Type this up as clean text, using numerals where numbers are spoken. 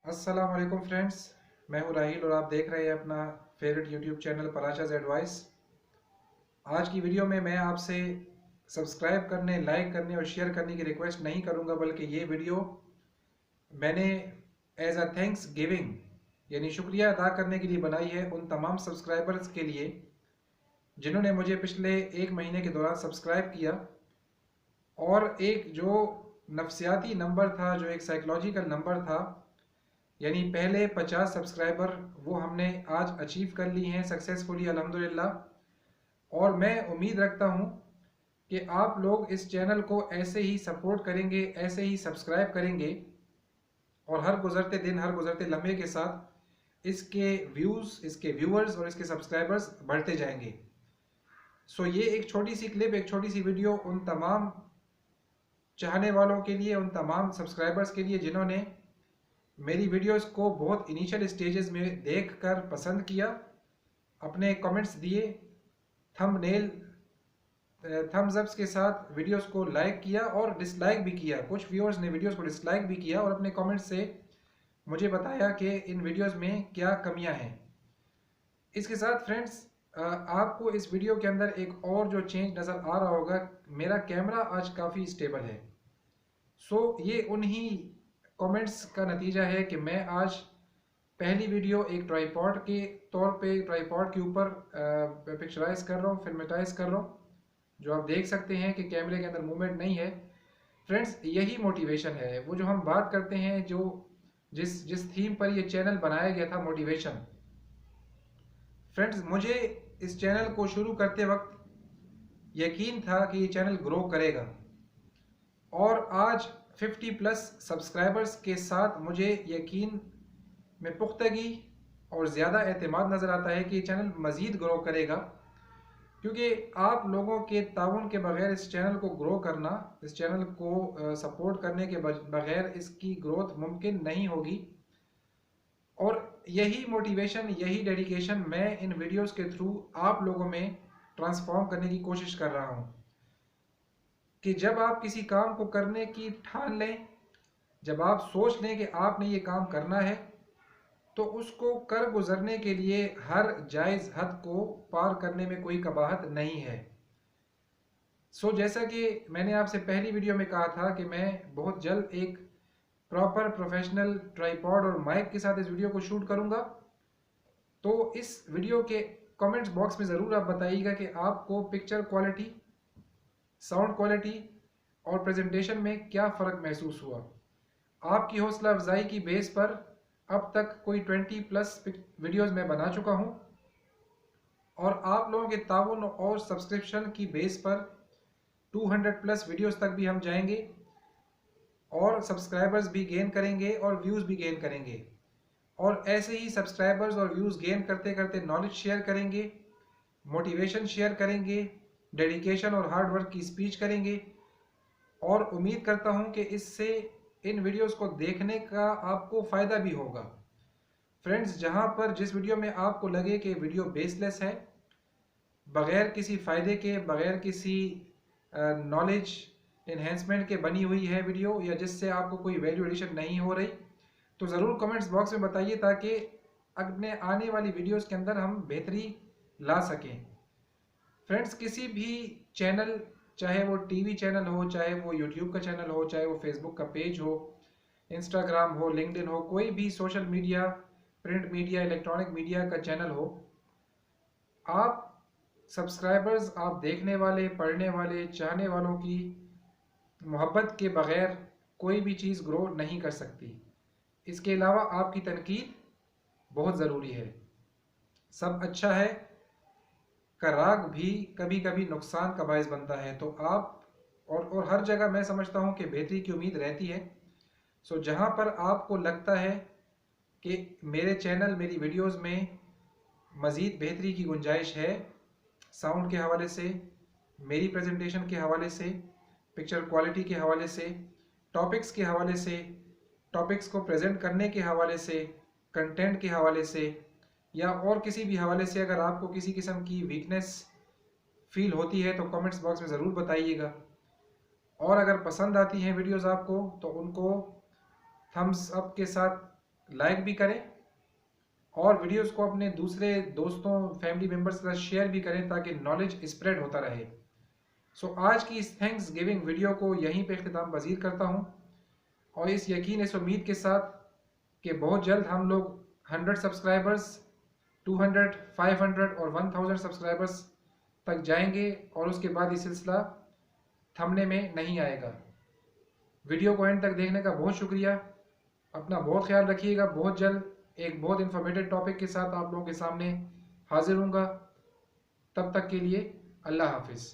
अस्सलाम वालेकुम फ्रेंड्स, मैं हूं राहिल और आप देख रहे हैं अपना फेवरेट यूट्यूब चैनल पराशाज एडवाइस। आज की वीडियो में मैं आपसे सब्सक्राइब करने, लाइक करने और शेयर करने की रिक्वेस्ट नहीं करूंगा, बल्कि ये वीडियो मैंने एज अ थैंक्स गिविंग यानी शुक्रिया अदा करने के लिए बनाई है उन तमाम सब्सक्राइबर्स के लिए जिन्होंने मुझे पिछले एक महीने के दौरान सब्सक्राइब किया। और एक जो नफ्सियाती नंबर था, जो एक साइकोलॉजिकल नंबर था, यानी पहले 50 सब्सक्राइबर, वो हमने आज अचीव कर ली हैं सक्सेसफुली अल्हम्दुलिल्लाह। और मैं उम्मीद रखता हूँ कि आप लोग इस चैनल को ऐसे ही सपोर्ट करेंगे, ऐसे ही सब्सक्राइब करेंगे और हर गुजरते दिन, हर गुजरते लम्हे के साथ इसके व्यूज़, इसके व्यूअर्स और इसके सब्सक्राइबर्स बढ़ते जाएंगे। सो ये एक छोटी सी क्लिप, एक छोटी सी वीडियो उन तमाम चाहने वालों के लिए, उन तमाम सब्सक्राइबर्स के लिए जिन्होंने मेरी वीडियोस को बहुत इनिशियल स्टेजेस में देखकर पसंद किया, अपने कमेंट्स दिए, थंबनेल, थम्स अप्स के साथ वीडियोस को लाइक किया और डिसलाइक भी किया। कुछ व्यूअर्स ने वीडियोस को डिसलाइक भी किया और अपने कमेंट्स से मुझे बताया कि इन वीडियोस में क्या कमियां हैं। इसके साथ फ्रेंड्स, आपको इस वीडियो के अंदर एक और जो चेंज नज़र आ रहा होगा, मेरा कैमरा आज काफ़ी स्टेबल है। सो ये उन्हीं कमेंट्स का नतीजा है कि मैं आज पहली वीडियो एक ट्राईपॉड के तौर पे, ट्राईपॉड के ऊपर पिक्चराइज कर रहा हूँ, फिल्मेटाइज कर रहा हूँ, जो आप देख सकते हैं कि कैमरे के अंदर मूवमेंट नहीं है। फ्रेंड्स, यही मोटिवेशन है, वो जो हम बात करते हैं, जो जिस जिस थीम पर ये चैनल बनाया गया था, मोटिवेशन। फ्रेंड्स, मुझे इस चैनल को शुरू करते वक्त यकीन था कि ये चैनल ग्रो करेगा और आज 50 प्लस सब्सक्राइबर्स के साथ मुझे यकीन में पुख्तगी और ज़्यादा एतमाद नज़र आता है कि ये चैनल मज़ीद ग्रो करेगा, क्योंकि आप लोगों के ताउन के बगैर इस चैनल को ग्रो करना, इस चैनल को सपोर्ट करने के बगैर इसकी ग्रोथ मुमकिन नहीं होगी। और यही मोटिवेशन, यही डेडिकेशन मैं इन वीडियोस के थ्रू आप लोगों में ट्रांसफॉर्म करने की कोशिश कर रहा हूँ कि जब आप किसी काम को करने की ठान लें, जब आप सोच लें कि आपने ये काम करना है, तो उसको कर गुजरने के लिए हर जायज़ हद को पार करने में कोई कबाहत नहीं है। जैसा कि मैंने आपसे पहली वीडियो में कहा था कि मैं बहुत जल्द एक प्रॉपर प्रोफेशनल ट्राईपॉड और माइक के साथ इस वीडियो को शूट करूंगा। तो इस वीडियो के कमेंट्स बॉक्स में ज़रूर आप बताइएगा कि आपको पिक्चर क्वालिटी, साउंड क्वालिटी और प्रेजेंटेशन में क्या फ़र्क महसूस हुआ। आपकी हौसला अफजाई की बेस पर अब तक कोई 20 प्लस वीडियोस मैं बना चुका हूं और आप लोगों के ताउन और सब्सक्रिप्शन की बेस पर 200 प्लस वीडियोस तक भी हम जाएंगे और सब्सक्राइबर्स भी गेन करेंगे और व्यूज़ भी गेन करेंगे। और ऐसे ही सब्सक्राइबर्स और व्यूज़ गेन करते करते नॉलेज शेयर करेंगे, मोटिवेशन शेयर करेंगे, डेडिकेशन और हार्ड वर्क की स्पीच करेंगे। और उम्मीद करता हूं कि इससे, इन वीडियोस को देखने का आपको फ़ायदा भी होगा। फ्रेंड्स, जहां पर जिस वीडियो में आपको लगे कि वीडियो बेसलेस है, बग़ैर किसी फ़ायदे के, बग़ैर किसी नॉलेज इन्हेंसमेंट के बनी हुई है वीडियो, या जिससे आपको कोई वैल्यू एडिशन नहीं हो रही, तो ज़रूर कमेंट्स बॉक्स में बताइए ताकि अपने आने वाली वीडियोस के अंदर हम बेहतरी ला सकें। फ्रेंड्स, किसी भी चैनल, चाहे वो टीवी चैनल हो, चाहे वो यूट्यूब का चैनल हो, चाहे वो फेसबुक का पेज हो, इंस्टाग्राम हो, लिंक्डइन हो, कोई भी social media, print media, electronic media का चैनल हो, आप सब्सक्राइबर्स, आप देखने वाले, पढ़ने वाले, चाहने वालों की मोहब्बत के बगैर कोई भी चीज़ ग्रो नहीं कर सकती। इसके अलावा आपकी तनकीद बहुत ज़रूरी है। सब अच्छा है का राग भी कभी कभी नुकसान का बायस बनता है। तो आप, और हर जगह मैं समझता हूँ कि बेहतरी की उम्मीद रहती है। जहाँ पर आपको लगता है कि मेरे चैनल, मेरी वीडियोस में मज़ीद बेहतरी की गुंजाइश है, साउंड के हवाले से, मेरी प्रेजेंटेशन के हवाले से, पिक्चर क्वालिटी के हवाले से, टॉपिक्स के हवाले से, टॉपिक्स को प्रेजेंट करने के हवाले से, कंटेंट के हवाले से, या और किसी भी हवाले से, अगर आपको किसी किस्म की वीकनेस फील होती है तो कमेंट्स बॉक्स में ज़रूर बताइएगा। और अगर पसंद आती हैं वीडियोस आपको, तो उनको थम्स अप के साथ लाइक भी करें और वीडियोस को अपने दूसरे दोस्तों फैमिली मेम्बर्स के साथ शेयर भी करें ताकि नॉलेज स्प्रेड होता रहे। आज की इस थैंक्स गिविंग वीडियो को यहीं पे इख्तिताम पजीर करता हूँ और इस यकीन इस उम्मीद के साथ कि बहुत जल्द हम लोग 100 सब्सक्राइबर्स, 200, 500 और 1000 सब्सक्राइबर्स तक जाएंगे और उसके बाद ये सिलसिला थमने में नहीं आएगा। वीडियो को एंड तक देखने का बहुत शुक्रिया। अपना बहुत ख्याल रखिएगा। बहुत जल्द एक बहुत इंफॉर्मेटिव टॉपिक के साथ आप लोगों के सामने हाजिर हूँगा। तब तक के लिए अल्लाह हाफिज़।